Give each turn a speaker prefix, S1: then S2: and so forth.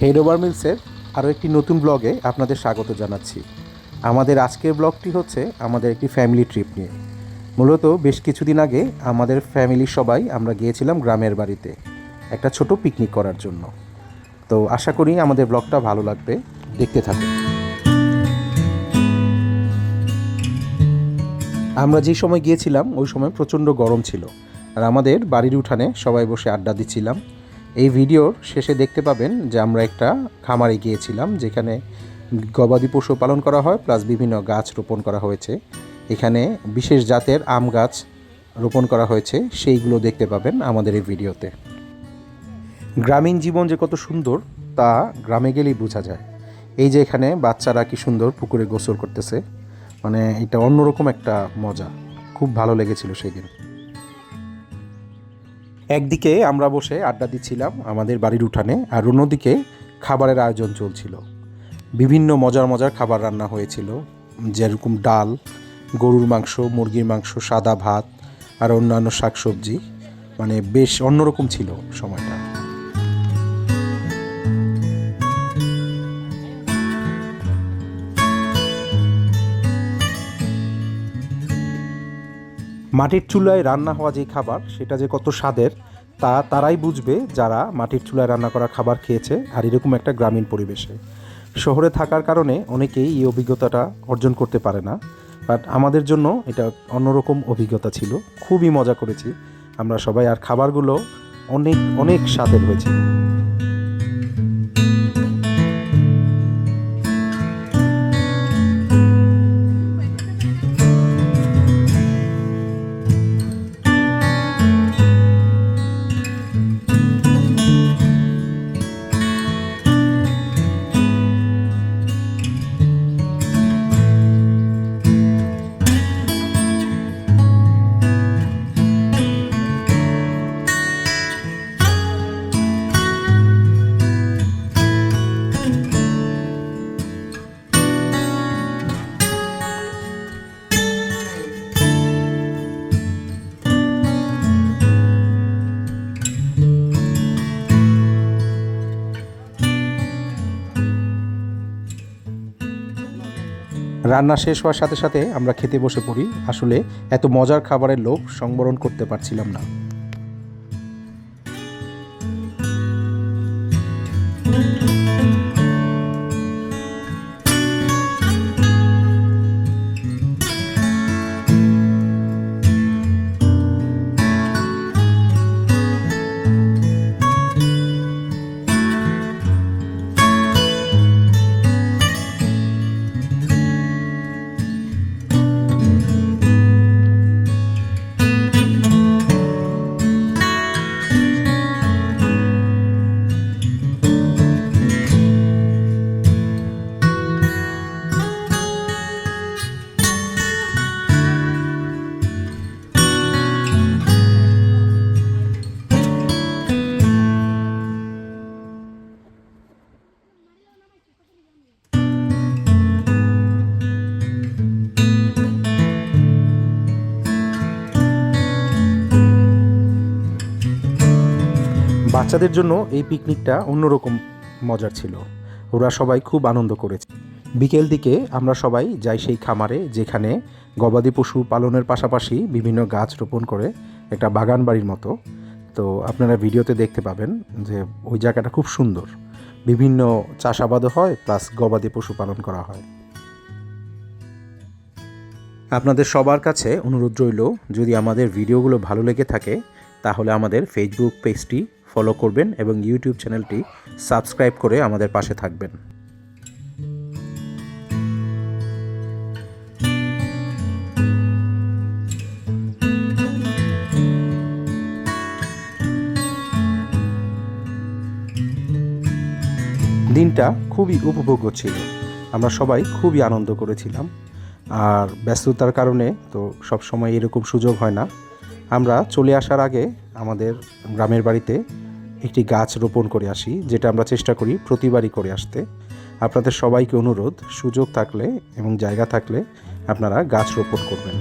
S1: Head over মিলসের আরও একটি নতুন ব্লগে আপনাদের স্বাগত জানাচ্ছি। আমাদের আজকের ব্লগটি হচ্ছে আমাদের একটি ফ্যামিলি ট্রিপ নিয়ে। মূলত বেশ কিছুদিন আগে আমাদের ফ্যামিলির সবাই আমরা গিয়েছিলাম গ্রামের বাড়িতে একটা ছোট পিকনিক করার জন্য। তো আশা করি আমাদের ব্লগটা ভালো লাগবে, দেখতে থাকুন। আমরা যে সময় গিয়েছিলাম ওই সময় প্রচণ্ড গরম ছিল, আর আমাদের বাড়ির উঠানে সবাই বসে আড্ডা দিচ্ছিলাম। এই ভিডিওর শেষে দেখতে পাবেন যে আমরা একটা খামারে গিয়েছিলাম যেখানে গবাদি পশু পালন করা হয়, প্লাস বিভিন্ন গাছ রোপণ করা হয়েছে। এখানে বিশেষ জাতের আম গাছ রোপণ করা হয়েছে, সেইগুলো দেখতে পাবেন আমাদের এই ভিডিওতে। গ্রামীণ জীবন যে কত সুন্দর তা গ্রামে গেলেই বোঝা যায়। এই যে এখানে বাচ্চারা কি সুন্দর পুকুরে গোসল করতেছে, মানে এটা অন্যরকম একটা মজা, খুব ভালো লেগেছিল সেই দিন। একদিকে আমরা বসে আড্ডা দিচ্ছিলাম আমাদের বাড়ির উঠানে, আর অন্যদিকে খাবারের আয়োজন চলছিল। বিভিন্ন মজার মজার খাবার রান্না হয়েছিল, যেরকম ডাল, গরুর মাংস, মুরগির মাংস, সাদা ভাত আর অন্যান্য শাকসবজি। মানে বেশ অন্যরকম ছিল সময়টা। মাটির চুলায় রান্না হওয়া যে খাবার, সেটা যে কত স্বাদের তা তারাই বুঝবে যারা মাটির চুলায় রান্না করা খাবার খেয়েছে আর এরকম একটা গ্রামীণ পরিবেশে। শহরে থাকার কারণে অনেকেই এই অভিজ্ঞতাটা অর্জন করতে পারে না, বাট আমাদের জন্য এটা অন্যরকম অভিজ্ঞতা ছিল। খুবই মজা করেছি আমরা সবাই, আর খাবারগুলো অনেক অনেক স্বাদের হয়েছে। রান্না শেষ হওয়ার সাথে সাথে আমরা খেতে বসে পড়ি। আসলে এত মজার খাবারের লোভ সংবরণ করতে পারছিলাম না। বাচ্চাদের জন্য এই পিকনিকটা অন্যরকম মজার ছিল, ওরা সবাই খুব আনন্দ করেছে। বিকেল দিকে আমরা সবাই যাই সেই খামারে যেখানে গবাদি পশু পালনের পাশাপাশি বিভিন্ন গাছ রোপণ করে একটা বাগান বাড়ির মতো। তো আপনারা ভিডিওতে দেখতে পাবেন যে ওই জায়গাটা খুব সুন্দর, বিভিন্ন চাষাবাদও হয়, প্লাস গবাদি পশু পালন করা হয়। আপনাদের সবার কাছে অনুরোধ রইল, যদি আমাদের ভিডিওগুলো ভালো লেগে থাকে তাহলে আমাদের ফেসবুক পেজটি ফলো করবেন এবং ইউটিউব চ্যানেলটি সাবস্ক্রাইব করে আমাদের পাশে থাকবেন। দিনটা খুবই উপভোগ্য ছিল, আমরা সবাই খুবই আনন্দ করেছিলাম। আর ব্যস্ততার কারণে তো সব সময় এরকম সুযোগ হয় না। আমরা চলে আসার আগে আমাদের গ্রামের বাড়িতে একটি গাছ রোপণ করে আসি, যেটা আমরা চেষ্টা করি প্রতিবারই করে আসতে। আপনাদের সবাইকে অনুরোধ, সুযোগ থাকলে এবং জায়গা থাকলে আপনারা গাছ রোপণ করবেন।